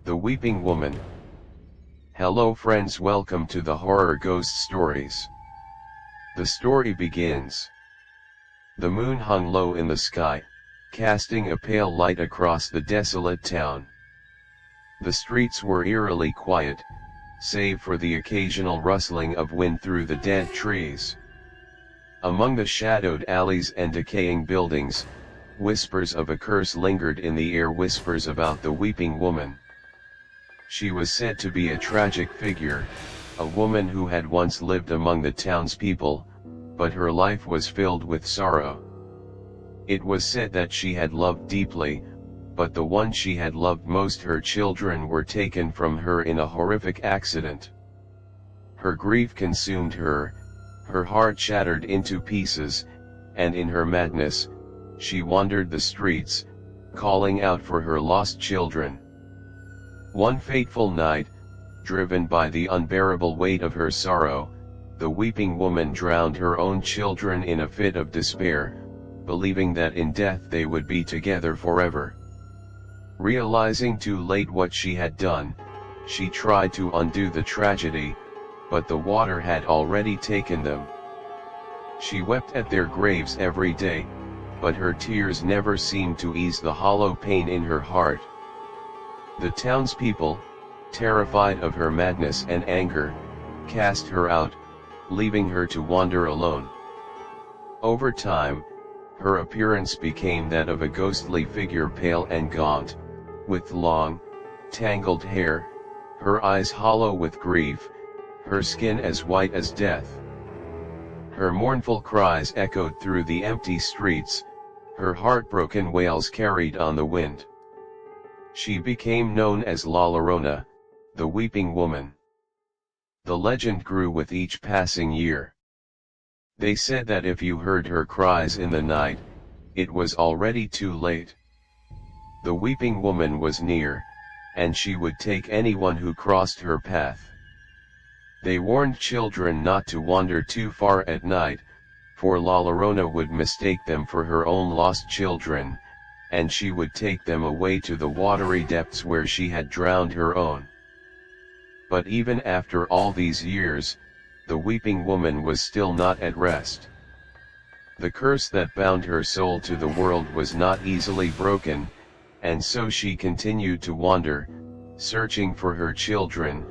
The Weeping Woman. Hello friends, welcome to the horror ghost stories. The story begins. The moon hung low in the sky, casting a pale light across the desolate town. The streets were eerily quiet, save for the occasional rustling of wind through the dead trees. Among the shadowed alleys and decaying buildings, whispers of a curse lingered in the air, whispers about the weeping woman. She was said to be a tragic figure, a woman who had once lived among the townspeople, but her life was filled with sorrow. It was said that she had loved deeply, but the one she had loved most, her children, were taken from her in a horrific accident. Her grief consumed her heart shattered into pieces, and in her madness, she wandered the streets, calling out for her lost children. One fateful night, driven by the unbearable weight of her sorrow, the weeping woman drowned her own children in a fit of despair, believing that in death they would be together forever. Realizing too late what she had done, she tried to undo the tragedy, but the water had already taken them. She wept at their graves every day, but her tears never seemed to ease the hollow pain in her heart. The townspeople, terrified of her madness and anger, cast her out, leaving her to wander alone. Over time, her appearance became that of a ghostly figure, pale and gaunt, with long, tangled hair, her eyes hollow with grief, her skin as white as death. Her mournful cries echoed through the empty streets, her heartbroken wails carried on the wind. She became known as La Llorona, the Weeping Woman. The legend grew with each passing year. They said that if you heard her cries in the night, it was already too late. The Weeping Woman was near, and she would take anyone who crossed her path. They warned children not to wander too far at night, for La Llorona would mistake them for her own lost children, and she would take them away to the watery depths where she had drowned her own. But even after all these years, the weeping woman was still not at rest. The curse that bound her soul to the world was not easily broken, and so she continued to wander, searching for her children,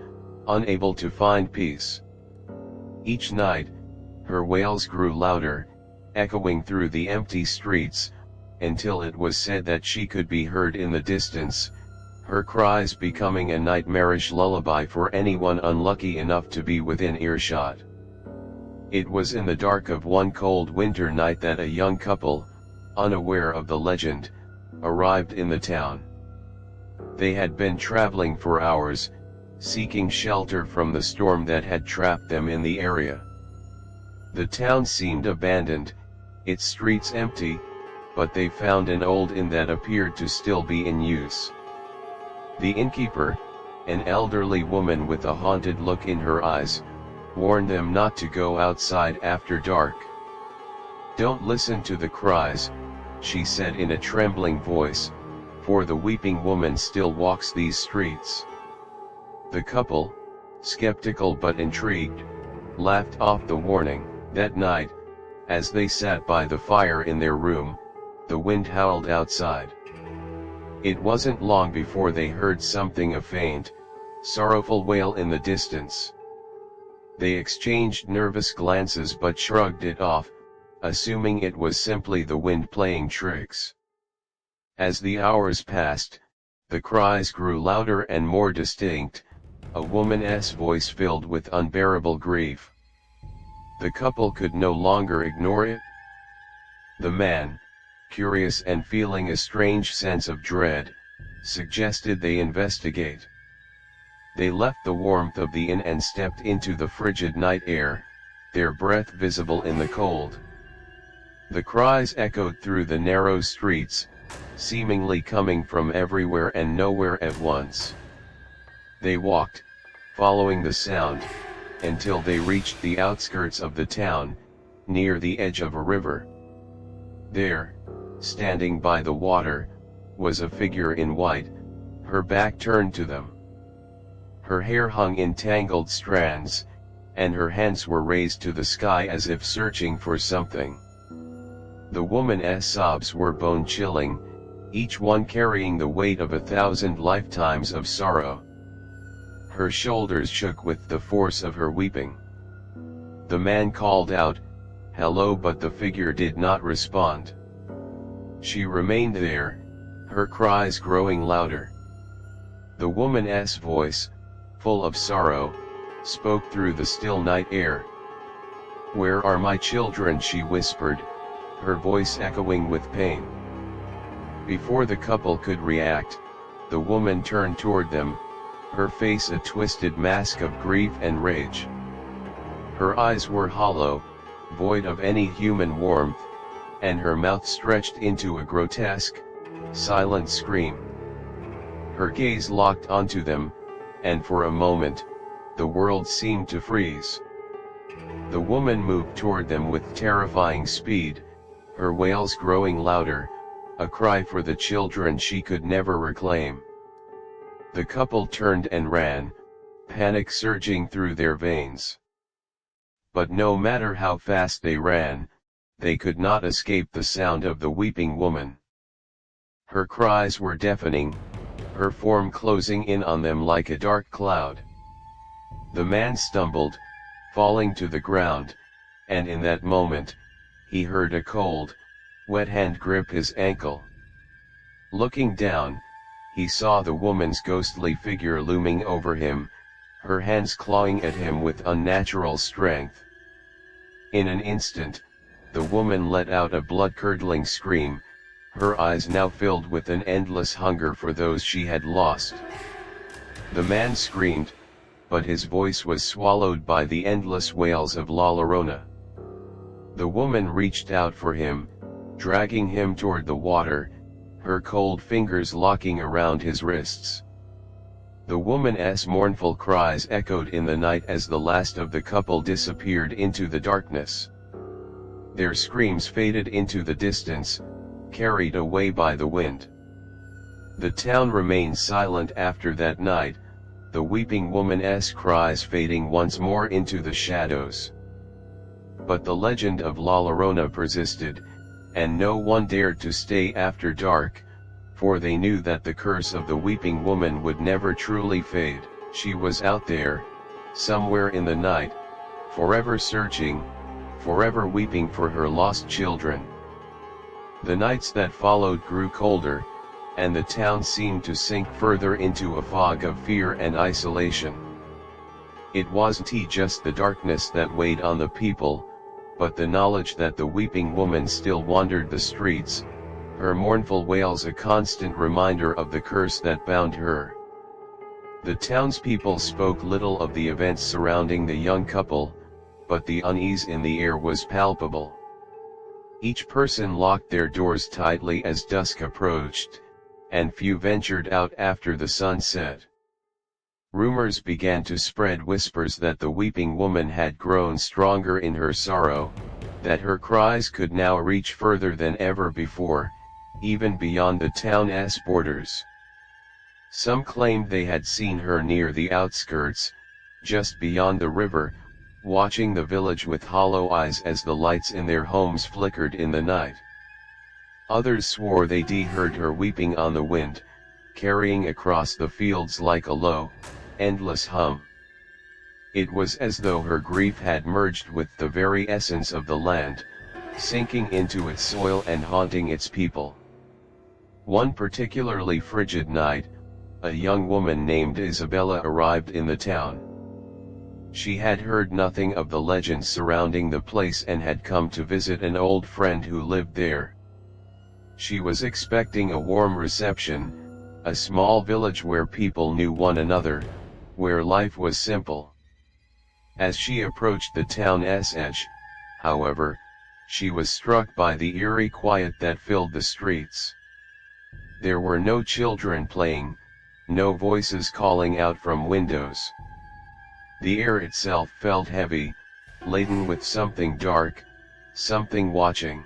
unable to find peace. Each night, her wails grew louder, echoing through the empty streets, until it was said that she could be heard in the distance, her cries becoming a nightmarish lullaby for anyone unlucky enough to be within earshot. It was in the dark of one cold winter night that a young couple, unaware of the legend, arrived in the town. They had been traveling for hours, seeking shelter from the storm that had trapped them in the area. The town seemed abandoned, its streets empty, but they found an old inn that appeared to still be in use. The innkeeper, an elderly woman with a haunted look in her eyes, warned them not to go outside after dark. "Don't listen to the cries," she said in a trembling voice, "for the weeping woman still walks these streets." The couple, skeptical but intrigued, laughed off the warning. That night, as they sat by the fire in their room, the wind howled outside. It wasn't long before they heard something, a faint, sorrowful wail in the distance. They exchanged nervous glances but shrugged it off, assuming it was simply the wind playing tricks. As the hours passed, the cries grew louder and more distinct, a woman's voice filled with unbearable grief. The couple could no longer ignore it. The man, curious and feeling a strange sense of dread, suggested they investigate. They left the warmth of the inn and stepped into the frigid night air, their breath visible in the cold. The cries echoed through the narrow streets, seemingly coming from everywhere and nowhere at once. They walked, following the sound, until they reached the outskirts of the town, near the edge of a river. There, standing by the water, was a figure in white, her back turned to them. Her hair hung in tangled strands, and her hands were raised to the sky as if searching for something. The woman's sobs were bone-chilling, each one carrying the weight of 1,000 lifetimes of sorrow. Her shoulders shook with the force of her weeping. The man called out, "Hello," but the figure did not respond. She remained there, her cries growing louder. The woman's voice, full of sorrow, spoke through the still night air. "Where are my children?" she whispered, her voice echoing with pain. Before the couple could react, the woman turned toward them, her face a twisted mask of grief and rage. Her eyes were hollow, void of any human warmth, and her mouth stretched into a grotesque, silent scream. Her gaze locked onto them, and for a moment, the world seemed to freeze. The woman moved toward them with terrifying speed, her wails growing louder, a cry for the children she could never reclaim. The couple turned and ran, panic surging through their veins. But no matter how fast they ran, they could not escape the sound of the weeping woman. Her cries were deafening, her form closing in on them like a dark cloud. The man stumbled, falling to the ground, and in that moment, he heard a cold, wet hand grip his ankle. Looking down, he saw the woman's ghostly figure looming over him, her hands clawing at him with unnatural strength. In an instant, the woman let out a blood-curdling scream, her eyes now filled with an endless hunger for those she had lost. The man screamed, but his voice was swallowed by the endless wails of La Llorona. The woman reached out for him, dragging him toward the water, her cold fingers locking around his wrists. The woman's mournful cries echoed in the night as the last of the couple disappeared into the darkness. Their screams faded into the distance, carried away by the wind. The town remained silent after that night, the weeping woman's cries fading once more into the shadows. But the legend of La Llorona persisted, and no one dared to stay after dark, for they knew that the curse of the weeping woman would never truly fade. She was out there, somewhere in the night, forever searching, forever weeping for her lost children. The nights that followed grew colder, and the town seemed to sink further into a fog of fear and isolation. It wasn't just the darkness that weighed on the people, but the knowledge that the weeping woman still wandered the streets, her mournful wails a constant reminder of the curse that bound her. The townspeople spoke little of the events surrounding the young couple, but the unease in the air was palpable. Each person locked their doors tightly as dusk approached, and few ventured out after the sun set. Rumors began to spread, whispers that the weeping woman had grown stronger in her sorrow, that her cries could now reach further than ever before, even beyond the town's borders. Some claimed they had seen her near the outskirts, just beyond the river, watching the village with hollow eyes as the lights in their homes flickered in the night. Others swore they'd heard her weeping on the wind, carrying across the fields like a low, endless hum. It was as though her grief had merged with the very essence of the land, sinking into its soil and haunting its people. One particularly frigid night, a young woman named Isabella arrived in the town. She had heard nothing of the legends surrounding the place and had come to visit an old friend who lived there. She was expecting a warm reception, a small village where people knew one another, where life was simple. As she approached the town's edge, however, she was struck by the eerie quiet that filled the streets. There were no children playing, no voices calling out from windows. The air itself felt heavy, laden with something dark, something watching.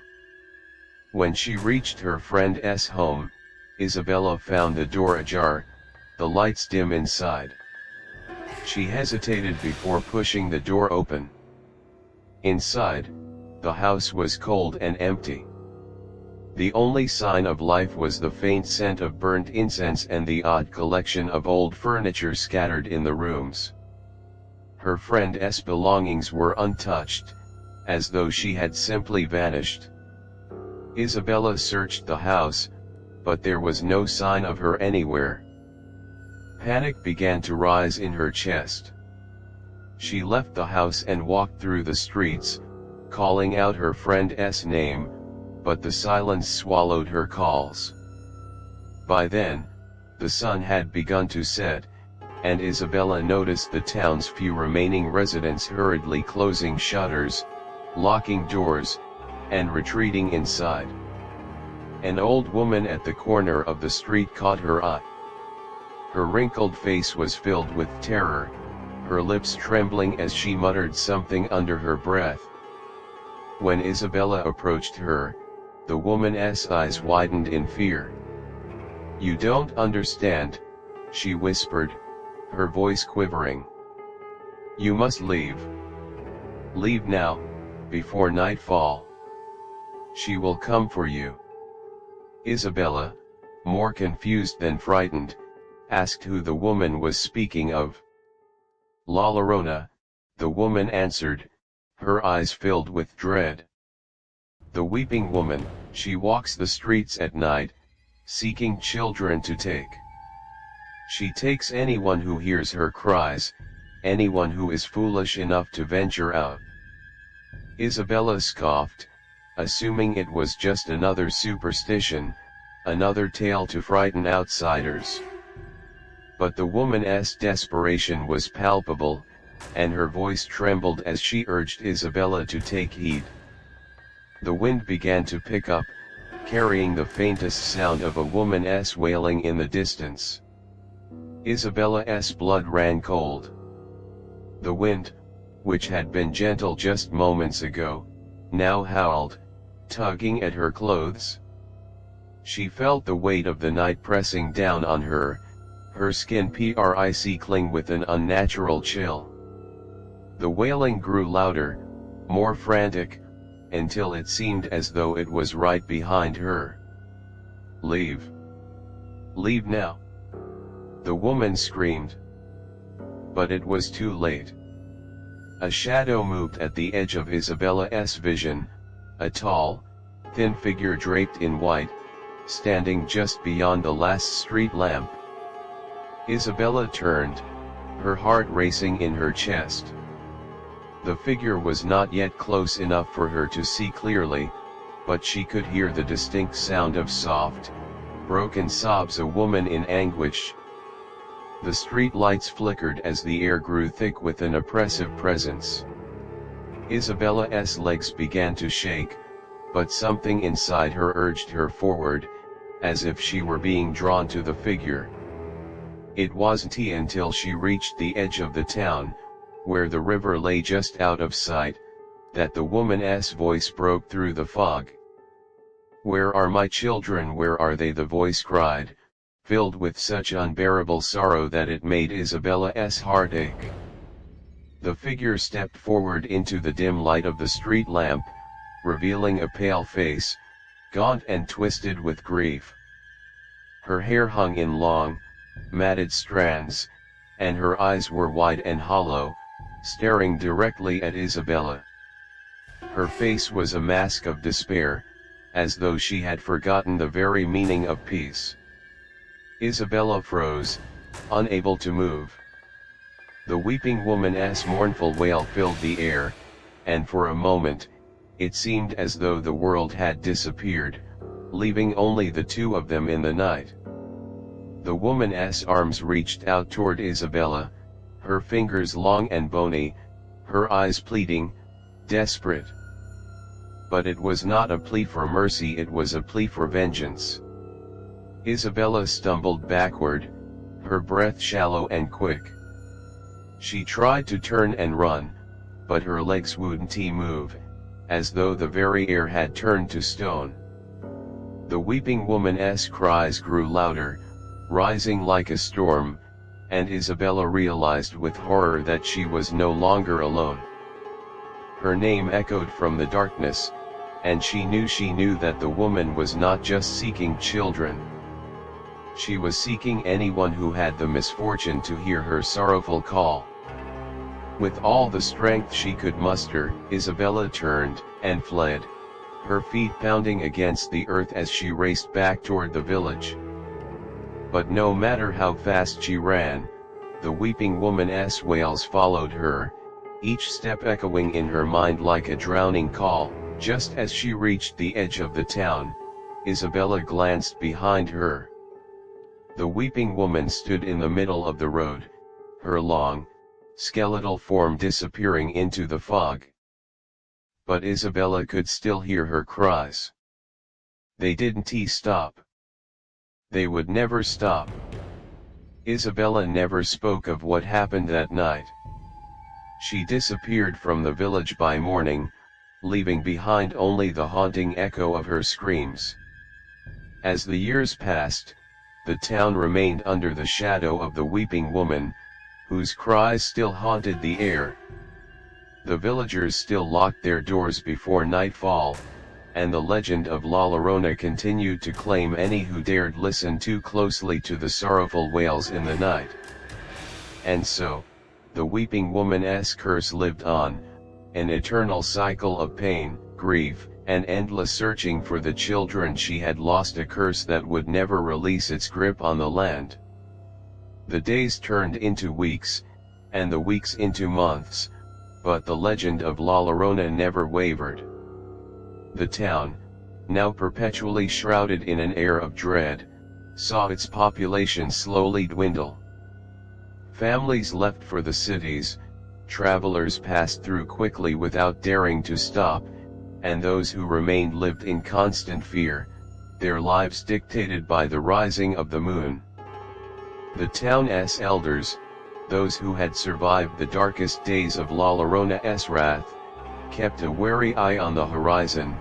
When she reached her friend's home, Isabella found the door ajar, the lights dim inside. She hesitated before pushing the door open. Inside, the house was cold and empty. The only sign of life was the faint scent of burnt incense and the odd collection of old furniture scattered in the rooms. Her friend's belongings were untouched, as though she had simply vanished. Isabella searched the house, but there was no sign of her anywhere. Panic began to rise in her chest. She left the house and walked through the streets, calling out her friend's name, but the silence swallowed her calls. By then, the sun had begun to set, and Isabella noticed the town's few remaining residents hurriedly closing shutters, locking doors, and retreating inside. An old woman at the corner of the street caught her eye. Her wrinkled face was filled with terror, her lips trembling as she muttered something under her breath. When Isabella approached her, the woman's eyes widened in fear. "You don't understand," she whispered, her voice quivering. "You must leave. Leave now, before nightfall. She will come for you." Isabella, more confused than frightened, asked who the woman was speaking of. "La Llorona," the woman answered, her eyes filled with dread. "The weeping woman, she walks the streets at night, seeking children to take. She takes anyone who hears her cries, anyone who is foolish enough to venture out." Isabella scoffed, assuming it was just another superstition, another tale to frighten outsiders. But the woman's desperation was palpable, and her voice trembled as she urged Isabella to take heed. The wind began to pick up, carrying the faintest sound of a woman's wailing in the distance. Isabella's blood ran cold. The wind, which had been gentle just moments ago, now howled, tugging at her clothes. She felt the weight of the night pressing down on her, her skin cling with an unnatural chill. The wailing grew louder, more frantic, until it seemed as though it was right behind her. "Leave! Leave now!" the woman screamed. But it was too late. A shadow moved at the edge of Isabella's vision, a tall, thin figure draped in white, standing just beyond the last street lamp. Isabella turned, her heart racing in her chest. The figure was not yet close enough for her to see clearly, but she could hear the distinct sound of soft, broken sobs, a woman in anguish. The street lights flickered as the air grew thick with an oppressive presence. Isabella's legs began to shake, but something inside her urged her forward, as if she were being drawn to the figure. It wasn't until she reached the edge of the town, where the river lay just out of sight, that the woman's voice broke through the fog. "Where are my children? Where are they?" the voice cried, filled with such unbearable sorrow that it made Isabella's heart ache. The figure stepped forward into the dim light of the street lamp, revealing a pale face, gaunt and twisted with grief. Her hair hung in long, matted strands, and her eyes were wide and hollow, staring directly at Isabella. Her face was a mask of despair, as though she had forgotten the very meaning of peace. Isabella froze, unable to move. The weeping woman's mournful wail filled the air, and for a moment, it seemed as though the world had disappeared, leaving only the two of them in the night. The woman's arms reached out toward Isabella, her fingers long and bony, her eyes pleading, desperate. But it was not a plea for mercy, it was a plea for vengeance. Isabella stumbled backward, her breath shallow and quick. She tried to turn and run, but her legs wouldn't move, as though the very air had turned to stone. The weeping woman's cries grew louder, rising like a storm, and Isabella realized with horror that she was no longer alone. Her name echoed from the darkness, and she knew that the woman was not just seeking children. She was seeking anyone who had the misfortune to hear her sorrowful call. With all the strength she could muster, Isabella turned and fled, her feet pounding against the earth as she raced back toward the village. But no matter how fast she ran, the weeping woman's wails followed her, each step echoing in her mind like a drowning call. Just as she reached the edge of the town, Isabella glanced behind her. The weeping woman stood in the middle of the road, her long, skeletal form disappearing into the fog. But Isabella could still hear her cries. They didn't stop. They would never stop. Isabella never spoke of what happened that night. She disappeared from the village by morning, leaving behind only the haunting echo of her screams. As the years passed, the town remained under the shadow of the weeping woman, whose cries still haunted the air. The villagers still locked their doors before nightfall, and the legend of La Llorona continued to claim any who dared listen too closely to the sorrowful wails in the night. And so, the weeping woman's curse lived on, an eternal cycle of pain, grief, and endless searching for the children she had lost, a curse that would never release its grip on the land. The days turned into weeks, and the weeks into months, but the legend of La Llorona never wavered. The town, now perpetually shrouded in an air of dread, saw its population slowly dwindle. Families left for the cities, travelers passed through quickly without daring to stop, and those who remained lived in constant fear, their lives dictated by the rising of the moon. The town's elders, those who had survived the darkest days of La Llorona's wrath, kept a wary eye on the horizon,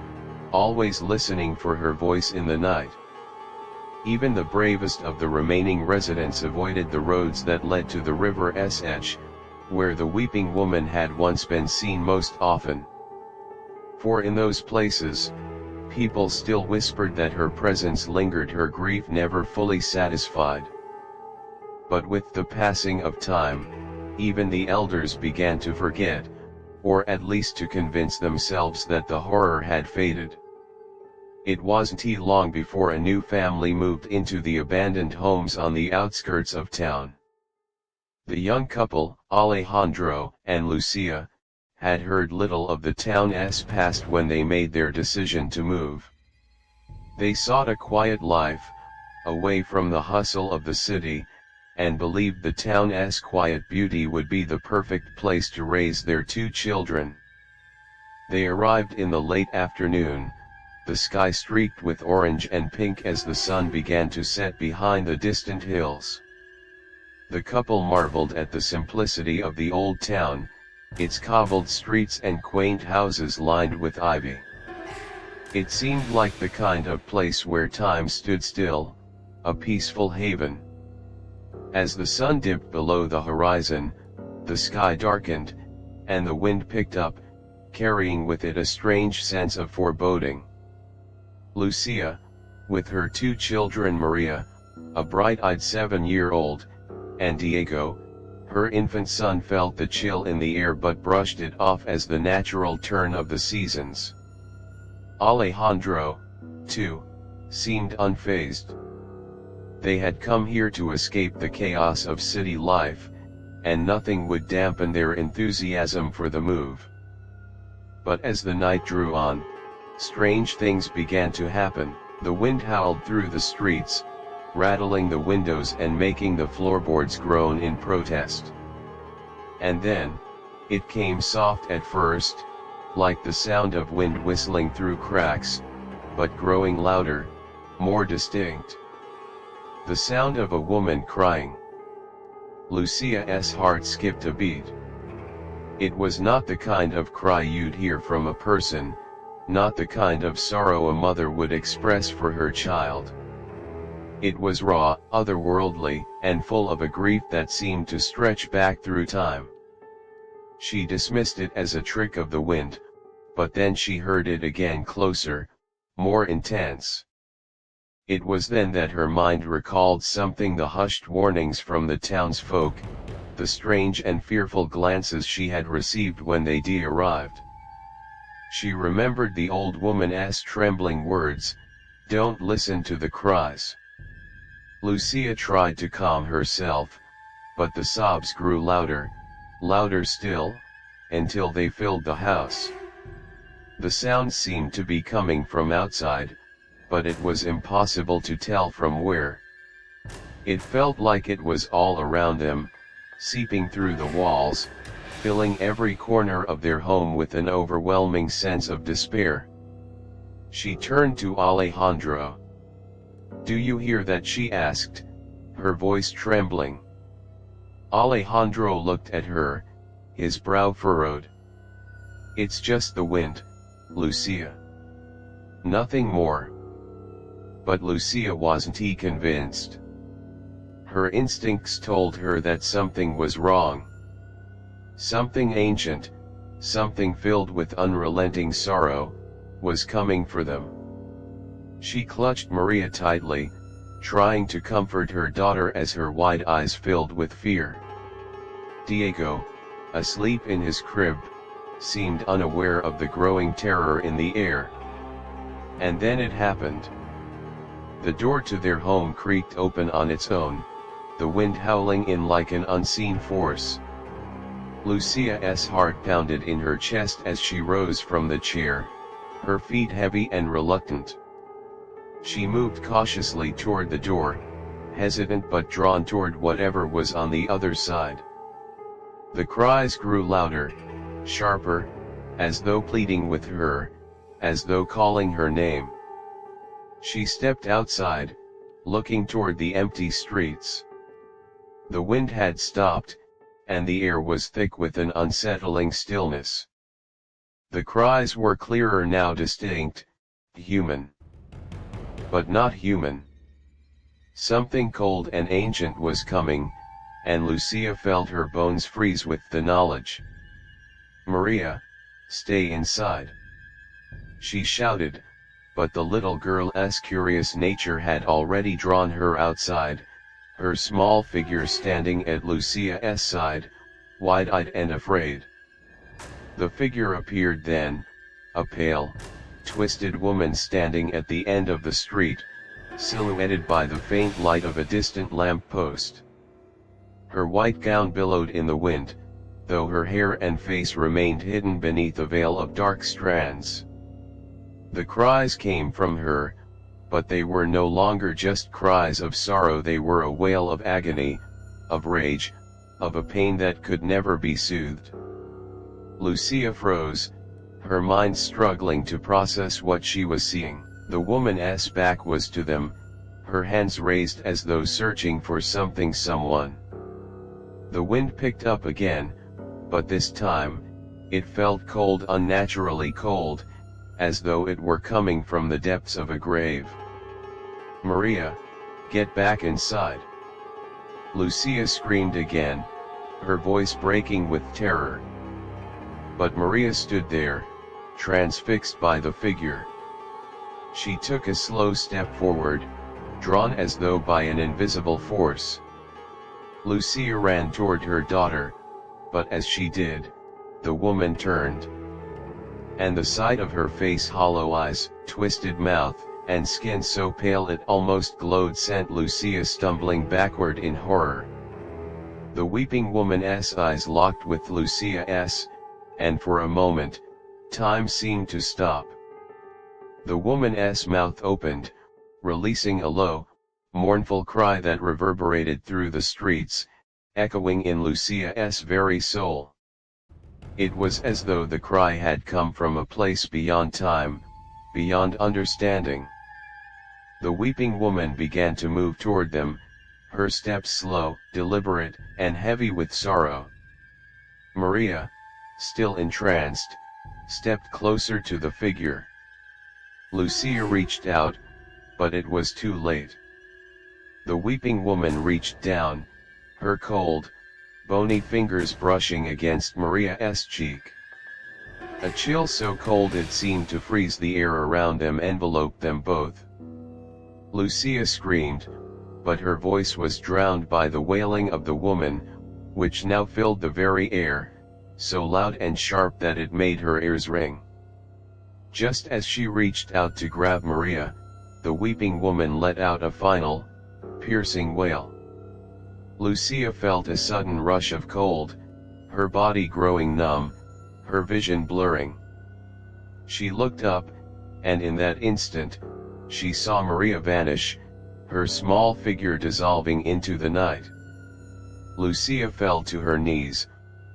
always listening for her voice in the night. Even the bravest of the remaining residents avoided the roads that led to the river's edge, where the weeping woman had once been seen most often. For in those places, people still whispered that her presence lingered, her grief never fully satisfied. But with the passing of time, even the elders began to forget, or at least to convince themselves that the horror had faded. It wasn't long before a new family moved into the abandoned homes on the outskirts of town. The young couple, Alejandro and Lucia, had heard little of the town's past when they made their decision to move. They sought a quiet life, away from the hustle of the city, and believed the town's quiet beauty would be the perfect place to raise their two children. They arrived in the late afternoon, the sky streaked with orange and pink as the sun began to set behind the distant hills. The couple marveled at the simplicity of the old town, its cobbled streets and quaint houses lined with ivy. It seemed like the kind of place where time stood still, a peaceful haven. As the sun dipped below the horizon, the sky darkened, and the wind picked up, carrying with it a strange sense of foreboding. Lucia, with her two children, Maria, a bright-eyed 7-year-old, and Diego, her infant son, felt the chill in the air but brushed it off as the natural turn of the seasons. Alejandro, too, seemed unfazed. They had come here to escape the chaos of city life, and nothing would dampen their enthusiasm for the move. But as the night drew on, strange things began to happen. The wind howled through the streets, rattling the windows and making the floorboards groan in protest. And then, it came soft at first, like the sound of wind whistling through cracks, but growing louder, more distinct. The sound of a woman crying. Lucia's heart skipped a beat. It was not the kind of cry you'd hear from a person, not the kind of sorrow a mother would express for her child. It was raw, otherworldly, and full of a grief that seemed to stretch back through time. She dismissed it as a trick of the wind, but then she heard it again, closer, more intense. It was then that her mind recalled something: the hushed warnings from the townsfolk, the strange and fearful glances she had received when they arrived. She remembered the old woman's trembling words, "Don't listen to the cries." Lucia tried to calm herself, but the sobs grew louder, louder still, until they filled the house. The sound seemed to be coming from outside, but it was impossible to tell from where. It felt like it was all around them, seeping through the walls, filling every corner of their home with an overwhelming sense of despair. She turned to Alejandro. "Do you hear that?" she asked, her voice trembling. Alejandro looked at her, his brow furrowed. "It's just the wind, Lucia. Nothing more." But Lucia wasn't convinced. Her instincts told her that something was wrong. Something ancient, something filled with unrelenting sorrow, was coming for them. She clutched Maria tightly, trying to comfort her daughter as her wide eyes filled with fear. Diego, asleep in his crib, seemed unaware of the growing terror in the air. And then it happened. The door to their home creaked open on its own, the wind howling in like an unseen force. Lucia's heart pounded in her chest as she rose from the chair, her feet heavy and reluctant. She moved cautiously toward the door, hesitant but drawn toward whatever was on the other side. The cries grew louder, sharper, as though pleading with her, as though calling her name. She stepped outside, looking toward the empty streets. The wind had stopped, and the air was thick with an unsettling stillness. The cries were clearer now, distinct, human. But not human. Something cold and ancient was coming, and Lucia felt her bones freeze with the knowledge. "Maria, stay inside!" she shouted, but the little girl's curious nature had already drawn her outside, her small figure standing at Lucia's side, wide-eyed and afraid. The figure appeared then, a pale, twisted woman standing at the end of the street, silhouetted by the faint light of a distant lamp post. Her white gown billowed in the wind, though her hair and face remained hidden beneath a veil of dark strands. The cries came from her, but they were no longer just cries of sorrow. They were a wail of agony, of rage, of a pain that could never be soothed. Lucia froze, her mind struggling to process what she was seeing. The woman's back was to them, her hands raised as though searching for something, someone. The wind picked up again, but this time, it felt cold, unnaturally cold, as though it were coming from the depths of a grave. "Maria, get back inside!" Lucia screamed again, her voice breaking with terror. But Maria stood there, transfixed by the figure. She took a slow step forward, drawn as though by an invisible force. Lucia ran toward her daughter, but as she did, the woman turned. And the sight of her face, hollow eyes, twisted mouth, and skin so pale it almost glowed sent Lucia stumbling backward in horror. The weeping woman's eyes locked with Lucia's, and for a moment, time seemed to stop. The woman's mouth opened, releasing a low, mournful cry that reverberated through the streets, echoing in Lucia's very soul. It was as though the cry had come from a place beyond time, beyond understanding. The weeping woman began to move toward them, her steps slow, deliberate, and heavy with sorrow. Maria, still entranced, stepped closer to the figure. Lucia reached out, but it was too late. The weeping woman reached down, her cold, bony fingers brushing against Maria's cheek. A chill so cold it seemed to freeze the air around them enveloped them both. Lucia screamed, but her voice was drowned by the wailing of the woman, which now filled the very air, so loud and sharp that it made her ears ring. Just as she reached out to grab Maria, the weeping woman let out a final, piercing wail. Lucia felt a sudden rush of cold, her body growing numb, her vision blurring. She looked up, and in that instant, she saw Maria vanish, her small figure dissolving into the night. Lucia fell to her knees,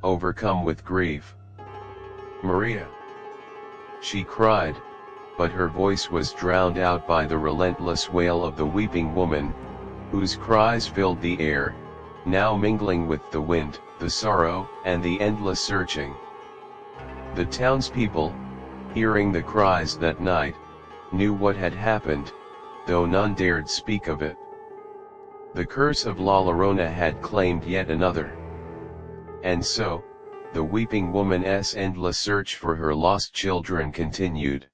overcome with grief. "Maria!" she cried, but her voice was drowned out by the relentless wail of the weeping woman, whose cries filled the air, now mingling with the wind, the sorrow, and the endless searching. The townspeople, hearing the cries that night, knew what had happened, though none dared speak of it. The curse of La Llorona had claimed yet another. And so, the weeping woman's endless search for her lost children continued.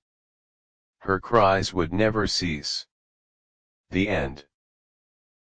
Her cries would never cease. The end.